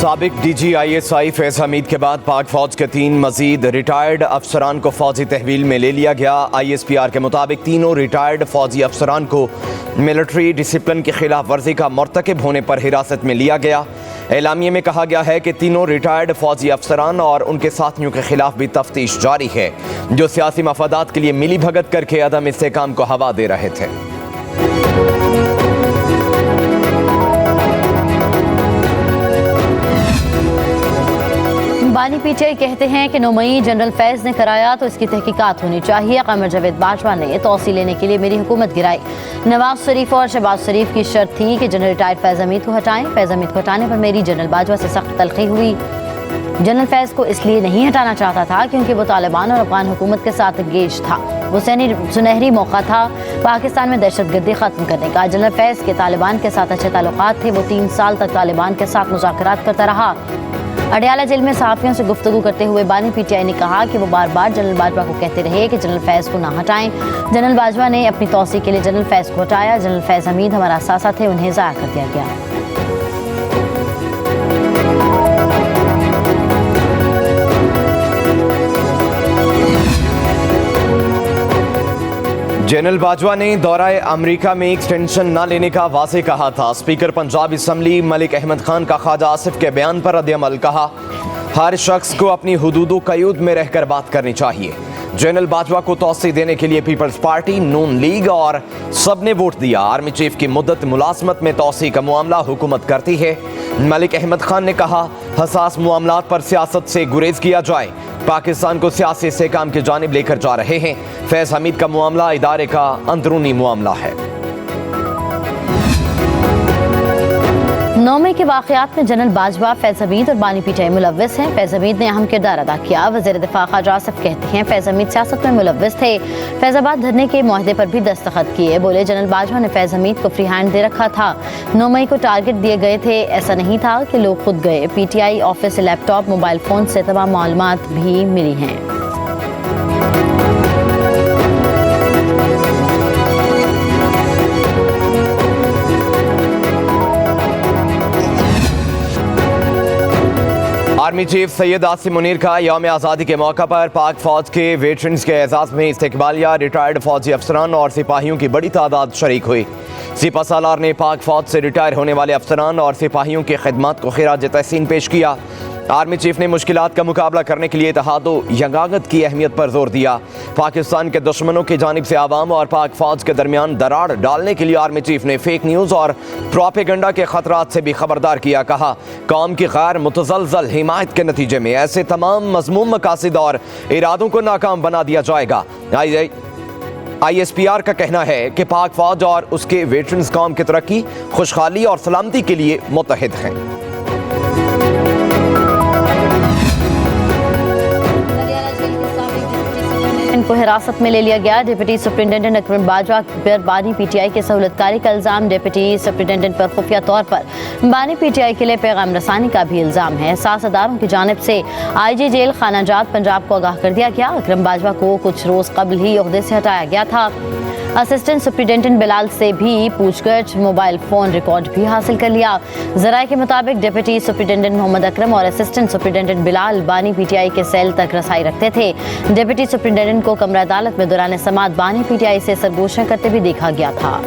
साबिक DGISI फैज़ हमीद के बाद पाक फौज के 3 मजीद रिटायर्ड अफसरान को फौजी तहवील में ले लिया गया। ISPR के मुताबिक तीनों रिटायर्ड फौजी अफसरान को मिलिट्री डिसिप्लिन की खिलाफ वर्जी का मर्तकब होने पर हिरासत में लिया गया। एलामिये में कहा गया है कि तीनों रिटायर्ड फौजी अफसरान और उनके साथियों के खिलाफ भी तफ्तीश जारी है, जो सियासी मफादात के लिए मिली भगत करके अदम इस्तेकाम को हवा दे रहे थे। बानी पीटीआई कहते हैं कि 9 मई जनरल फैज़ ने कराया तो इसकी तहकीकात होनी चाहिए। क़मर जावेद बाजवा ने तौसी लेने के लिए मेरी हुकूमत गिराई। नवाज शरीफ और शहबाज शरीफ की शर्त थी कि जनरल रिटायर्ड फैज़ हमीद को हटाएं। फैज़ हमीद को हटाने पर मेरी जनरल बाजवा से सख्त तलखी हुई। जनरल फैज़ को इसलिए नहीं हटाना चाहता था क्योंकि वो तालिबान और अफगान हुकूमत के साथ एंगेज था। वो सुनहरी मौका था पाकिस्तान में दहशतगर्दी ख़त्म करने का। जनरल फैज़ के तालिबान के साथ अच्छे ताल्लुकात थे। वो 3 साल तक तालिबान के साथ मुज़ाकरात करता रहा। अडयाला जेल में सहाफ़ियों से गुफ्तगू करते हुए बानी पीटीआई ने कहा कि वो बार बार जनरल बाजवा को कहते रहे कि जनरल फैज़ को ना हटाएं। जनरल बाजवा ने अपनी तौसी के लिए जनरल फैज़ को हटाया। जनरल फैज़ हमीद हमारा सासा थे, उन्हें ज़ाया कर दिया गया। जनरल बाजवा ने दौराए अमरीका में एक्सटेंशन न लेने का वाज़े कहा था। स्पीकर पंजाब असम्बली मलिक अहमद खान का ख्वाजा आसिफ के बयान पर रद्द-ए-अमल कहा, हर शख्स को अपनी हुदूद क़यूद में रहकर बात करनी चाहिए। जनरल बाजवा को तौसी देने के लिए पीपल्स पार्टी, नून लीग और सब ने वोट दिया। आर्मी चीफ की मुद्दत मुलाजमत में तौसी का मामला हुकूमत करती है। मलिक अहमद खान ने कहा, हसास मामलात पर सियासत से गुरेज किया जाए। पाकिस्तान को सियासी इस्तेकाम की जानिब लेकर जा रहे हैं। फैज़ हमीद का मामला इदारे का अंदरूनी मामला है। 9 मई के वाक़यात में जनरल बाजवा, फैज़ हमीद और बानी पीटीआई मुलव्वस हैं। फैज़ हमीद ने अहम किरदार अदा किया। वज़ीर दिफ़ा ख्वाजा आसिफ कहते हैं फैज़ हमीद सियासत में मुलव्वस थे। फैज़ाबाद धरने के मुआहदे पर भी दस्तखत किए। बोले जनरल बाजवा ने फैज़ हमीद को फ्री हैंड दे रखा था। 9 मई को टारगेट दिए गए थे, ऐसा नहीं था कि लोग खुद गए। पीटीआई ऑफिस से लैपटॉप, मोबाइल फ़ोन से तमाम मालूमात भी मिली हैं। आर्मी चीफ सैयद आसिम मुनीर का यौम आज़ादी के मौका पर पाक फौज के वेटरन्स के एजाज़ में इस्तकबालिया रिटायर्ड फौजी अफसरान और सिपाहियों की बड़ी तादाद शरीक हुई। सिपा सालार ने पाक फौज से रिटायर होने वाले अफसरान और सिपाहियों की खिदमत को खिराज तहसीन पेश किया। आर्मी चीफ ने मुश्किलात का मुकाबला करने के लिए इत्तेहाद व यंगागत की अहमियत पर जोर दिया। पाकिस्तान के दुश्मनों की जानिब से आवाम और पाक फौज के दरमियान दरार डालने के लिए आर्मी चीफ ने फेक न्यूज़ और प्रोपेगेंडा के खतरात से भी खबरदार किया। कहा, कौम की गैर मुतज़लज़ल हिमायत के नतीजे में ऐसे तमाम मज़मूम मकासिद और इरादों को नाकाम बना दिया जाएगा। ISPR का कहना है कि पाक फौज और उसके वेटरन्स कौम की तरक्की, खुशहाली और सलामती के लिए मुत्तहिद हैं। इनको हिरासत में ले लिया गया। डिप्टी सुप्रिंटेंडेंट अकरम बाजवा पर बानी पीटीआई के सहूलतकारी का इल्ज़ाम। डिप्टी सुप्रिंटेंडेंट पर खुफिया तौर पर बानी पीटीआई के लिए पैगाम रसानी का भी इल्ज़ाम है। सासदारों की जानिब से IG जेल खानाजात पंजाब को आगाह कर दिया गया। अकरम बाजवा को कुछ रोज़ कबल ही ओहदे से हटाया गया था। असिस्टेंट सुप्रिंटेंडेंट बिलाल से भी पूछगछ, मोबाइल फ़ोन रिकॉर्ड भी हासिल कर लिया। ज़राए के मुताबिक डिप्टी सुप्रिंटेंडेंट मोहम्मद अकरम और असिस्टेंट सुप्रिंटेंडेंट बिलाल बानी पीटीआई के सेल तक रसाई रखते थे। डिप्टी सुप्रिंटेंडेंट को कमरा अदालत में दौरान समात बानी पीटीआई से सरगोशियां करते भी देखा गया था।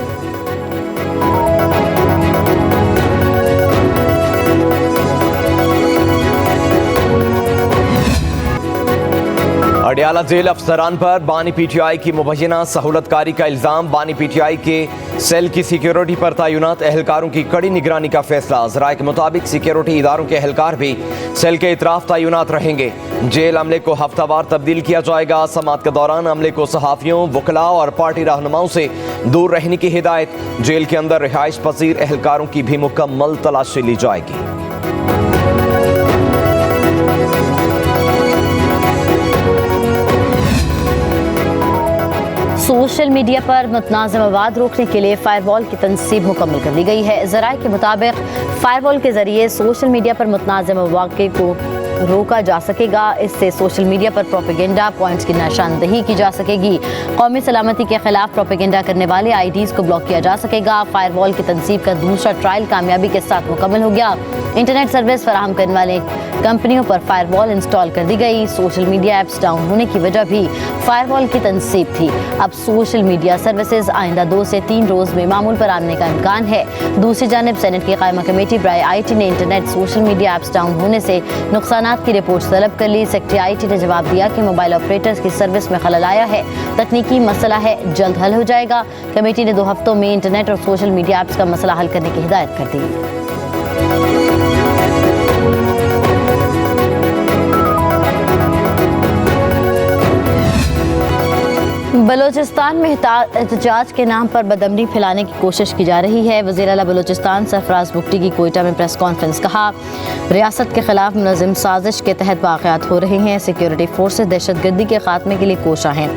अडयाला जेल अफसरान पर बानी पीटीआई की मुबैना सहूलतकारी का इल्ज़ाम। बानी पीटीआई के सेल की सिक्योरिटी पर तैनात एहलकारों की कड़ी निगरानी का फैसला। ज़राए के मुताबिक सिक्योरिटी इदारों के एहलकार भी सेल के इतराफ तैनात रहेंगे। जेल अमले को हफ्तावार तब्दील किया जाएगा। समात के दौरान अमले को सहाफ़ियों, वकला और पार्टी रहनुमाओं से दूर रहने की हिदायत। जेल के अंदर रिहाइश पजीर एहलकारों की भी मुकम्मल तलाशी ली जाएगी। सोशल मीडिया पर मुतनाज़ मवाद रोकने के लिए फायरवॉल की तनसीब मुकम्मल कर ली गई है। ज़राए के मुताबिक फायरवॉल के जरिए सोशल मीडिया पर मुतनाज़ मवाक़े को रोका जा सकेगा। इससे सोशल मीडिया पर प्रोपेगेंडा पॉइंट्स की निशानदेही की जा सकेगी। कौमी सलामती के खिलाफ प्रोपेगेंडा करने वाले आईडीज को ब्लॉक किया जा सकेगा। फायरवॉल की तनसीब का दूसरा ट्रायल कामयाबी के साथ मुकम्मल हो गया। इंटरनेट सर्विस फराहम करने वाले कंपनियों पर फायरवॉल इंस्टॉल कर दी गई। सोशल मीडिया ऐप्स डाउन होने की वजह भी फायरवॉल की तनसीब थी। अब सोशल मीडिया सर्विसेज आइंदा 2 से 3 रोज में मामूल पर आने का इम्कान है। दूसरी जानिब सेनेट की कायमा कमेटी बराए IT ने internet social media apps down होने से नुकसानात की रिपोर्ट तलब कर ली। सेक्रेटरी IT ने जवाब दिया कि मोबाइल ऑपरेटर्स की सर्विस में खलल आया है, तकनीकी मसला है, जल्द हल हो जाएगा। कमेटी ने 2 हफ्तों में इंटरनेट और सोशल मीडिया ऐप्स का मसला हल करने की हिदायत कर दी। बलोचिस्तान में एहतजाज के नाम पर बदअमनी फैलाने की कोशिश की जा रही है। वज़ीर आला बलोचिस्तान सरफराज बुगटी की कोयटा में प्रेस कॉन्फ्रेंस कहा, रियासत के खिलाफ मुनज़्ज़म साजिश के तहत वाक़यात हो रहे हैं। सिक्योरिटी फोर्सेस दहशतगर्दी के खात्मे के लिए कोशा हैं।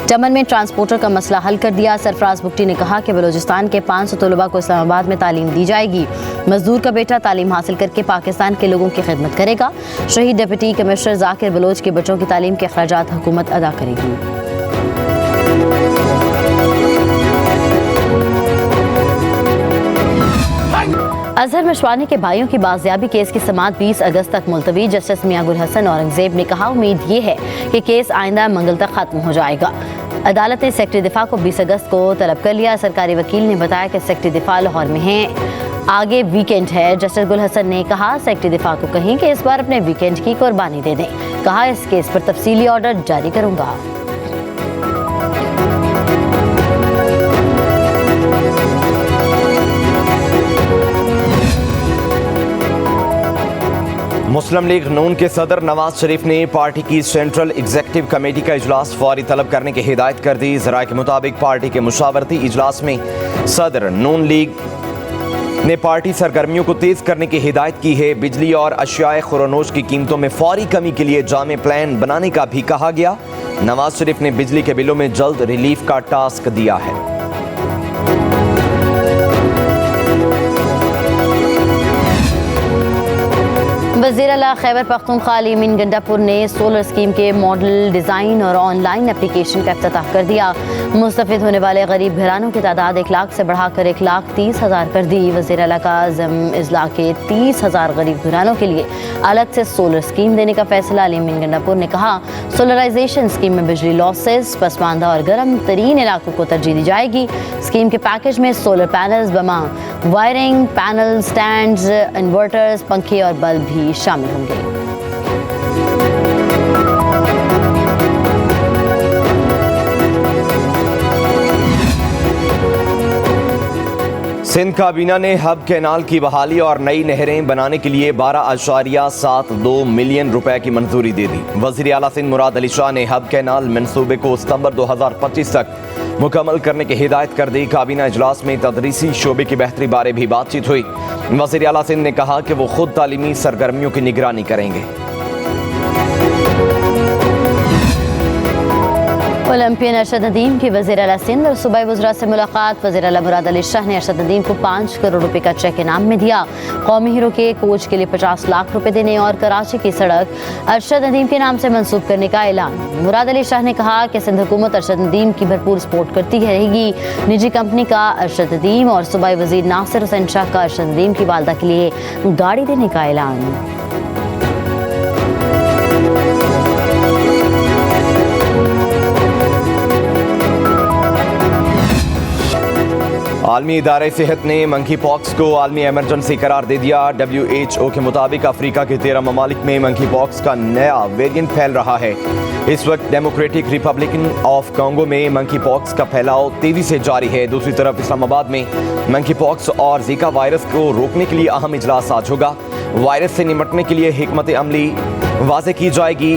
चमन में ट्रांसपोर्टर का मसला हल कर दिया। सरफराज बुगटी ने कहा कि बलोचिस्तान के 500 तलबा को इस्लामाबाद में तालीम दी जाएगी। मजदूर का बेटा तालीम हासिल करके पाकिस्तान के लोगों की खिदमत करेगा। शहीद डिप्टी कमिश्नर जाकिर बलोच के बच्चों की तालीम के अखराजात हुकूमत अदा करेगी। अजहर मशवानी के भाइयों की बाजियाबी केस की समाअत 20 अगस्त तक मुलतवी। जस्टिस मियां गुल हसन औरंगजेब ने कहा, उम्मीद ये है कि केस आइंदा मंगल तक खत्म हो जाएगा। अदालत ने सेक्रेटरी दिफा को 20 अगस्त को तलब कर लिया। सरकारी वकील ने बताया कि सेक्रेटरी दिफा लाहौर में हैं, आगे वीकेंड है। जस्टिस गुल हसन ने कहा, सेक्रेटरी दिफा को कहें कि इस बार अपने वीकेंड की कुर्बानी दे दें। कहा, इस केस पर तफसीली ऑर्डर जारी करूंगा। मुस्लिम लीग नून के सदर नवाज शरीफ ने पार्टी की सेंट्रल एग्जीक्यूटिव कमेटी का इजलास फौरी तलब करने की हिदायत कर दी। ज़राए के मुताबिक पार्टी के मुशावरती इजलास में सदर नून लीग ने पार्टी सरगर्मियों को तेज करने की हिदायत की है। बिजली और अशियाए खुरानोश की कीमतों में फौरी कमी के लिए जामे प्लान बनाने का भी कहा गया। नवाज शरीफ ने बिजली के बिलों में जल्द रिलीफ का टास्क दिया है। वज़ीर आला खैबर पख्तूनख्वा अली अमीन गंडापुर ने सोलर स्कीम के मॉडल डिज़ाइन और ऑनलाइन एप्लीकेशन का इफ्तिताह कर दिया। मुस्तफ़िद होने वाले गरीब घरानों की तादाद 1 लाख से बढ़ाकर 1,30,000 कर दी। वज़ीर आला का अज़ला के 30,000 गरीब घरानों के लिए अलग से सोलर स्कीम देने का फैसला। अली अमीन गंडापुर ने कहा, सोलराइजेशन स्कीम में बिजली लॉसेस, पसमानदा और गर्म तरीन इलाकों को तरजीह दी जाएगी। स्कीम के पैकेज में सोलर पैनल्स, बमा वायरिंग, पैनल स्टैंड्स, इन्वर्टर्स, पंखे और बल्ब भी शामिल होंगे। सिंध काबीना ने हब कैनाल की बहाली और नई नहरें बनाने के लिए 12.72 मिलियन रुपए की मंजूरी दे दी। वज़ीर आला सिंध मुराद अली शाह ने हब कैनाल मंसूबे को सितंबर 2025 तक मुकम्मल करने की हिदायत कर दी। काबीना इजलास में तदरीसी शोबे की बेहतरी बारे भी बातचीत हुई। वज़ीर आला सिंध ने कहा कि वो खुद तालीमी सरगर्मियों की निगरानी करेंगे। ओलंपियन अरशद नदीम की वज़ीर आला सिंध और सूबाई वज़रा से मुलाकात। वज़ीर आला मुराद अली शाह ने अरशद नदीम को 5 करोड़ रुपए का चेक इनाम में दिया। कौमी हीरो के कोच के लिए 50 लाख रुपए देने और कराची की सड़क अरशद नदीम के नाम से मंसूब करने का ऐलान। मुराद अली शाह ने कहा कि सिंध हुकूमत अरशद नदीम की भरपूर सपोर्ट करती रहेगी। निजी कंपनी का अरशद नदीम और सूबाई वज़ीर नासिर हुसैन शाह का अरशद नदीम की वालदा के लिए गाड़ी देने का ऐलान। आलमी इदारे सेहत ने मंकी पॉक्स को आलमी एमरजेंसी करार दे दिया। WHO के मुताबिक अफ्रीका के 13 ममालिक में मंकी पॉक्स का नया वेरिएंट फैल रहा है। इस वक्त डेमोक्रेटिक रिपब्लिकन ऑफ कांगो में मंकी पॉक्स का फैलाव तेजी से जारी है। दूसरी तरफ इस्लामाबाद में मंकी पॉक्स और जीका वायरस को रोकने के लिए अहम इजलास आज होगा। वायरस से निपटने के लिए हिकमत अमली वाज़े की जाएगी।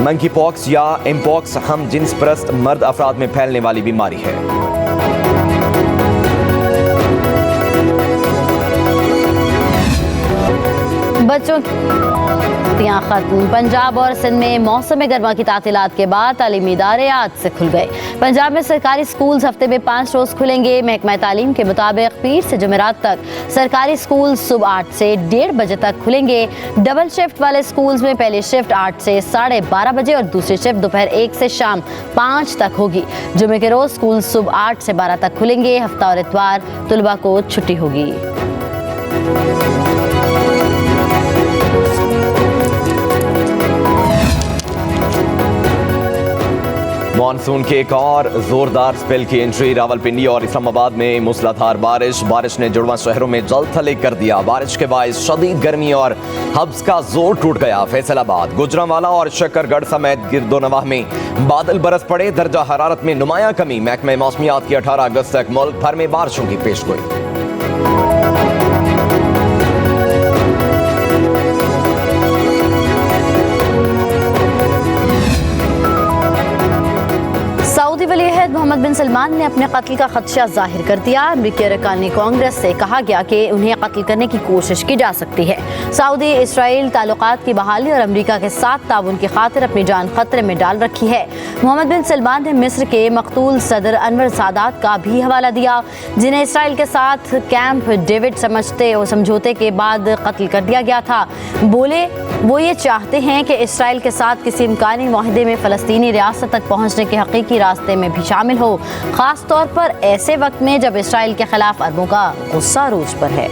मंकी पॉक्स या एमपॉक्स हम जिन्स परस्त मर्द अफराद में फैलने वाली बीमारी है। बच्चों छुट्टियां खत्म। पंजाब और सिंध में मौसम गर्मा की तातीलात के बाद तालीमी इदारे आज से खुल गए। पंजाब में सरकारी स्कूल हफ्ते में 5 रोज खुलेंगे। महकमा तालीम के मुताबिक पीर से जुमेरात तक सरकारी स्कूल सुबह 8 से 1:30 बजे तक खुलेंगे। डबल शिफ्ट वाले स्कूल्स में पहली शिफ्ट 8 से 12:30 बजे और दूसरी शिफ्ट दोपहर 1 से शाम 5 तक होगी। जुमे के रोज स्कूल सुबह 8 से 12 तक खुलेंगे। हफ्ता और इतवार तुलबा को छुट्टी होगी। मानसून के एक और जोरदार स्पेल की एंट्री। रावलपिंडी और इस्लामाबाद में मूसलाधार बारिश ने जुड़वा शहरों में जल थले कर दिया। बारिश के बायस शदीद गर्मी और हब्स का जोर टूट गया। फैसलाबाद, गुजरांवाला और शकरगढ़ समेत गिरदोनवाह में बादल बरस पड़े। दर्जा हरारत में नुमाया कमी। महकमा मौसमियात की 18 अगस्त तक मुल्क भर में बारिशों की पेशगोई। सऊदी वली-ए-अहद मोहम्मद बिन सलमान ने अपने कत्ल का खदशा जाहिर कर दिया। अमरीकी अरकानी कांग्रेस से कहा गया कि उन्हें कत्ल करने की कोशिश की जा सकती है। सऊदी इसराइल ताल्लुकात की बहाली और अमरीका के साथ ताउन की खातिर अपनी जान खतरे में डाल रखी है। मोहम्मद बिन सलमान ने मिस्र के मकतूल सदर अनवर सादात का भी हवाला दिया, जिन्हें इसराइल के साथ कैंप डेविड समझौते के बाद कत्ल कर दिया गया था। बोले वो ये चाहते हैं कि इसराइल के साथ किसी इम्कानी मुआहदे में फ़लस्तीनी रियासत तक पहुँचने के हकीकी रास्ते में भी शामिल हो, खास तौर पर ऐसे वक्त में जब इसराइल के खिलाफ अरबों का गुस्सा अरूज पर है।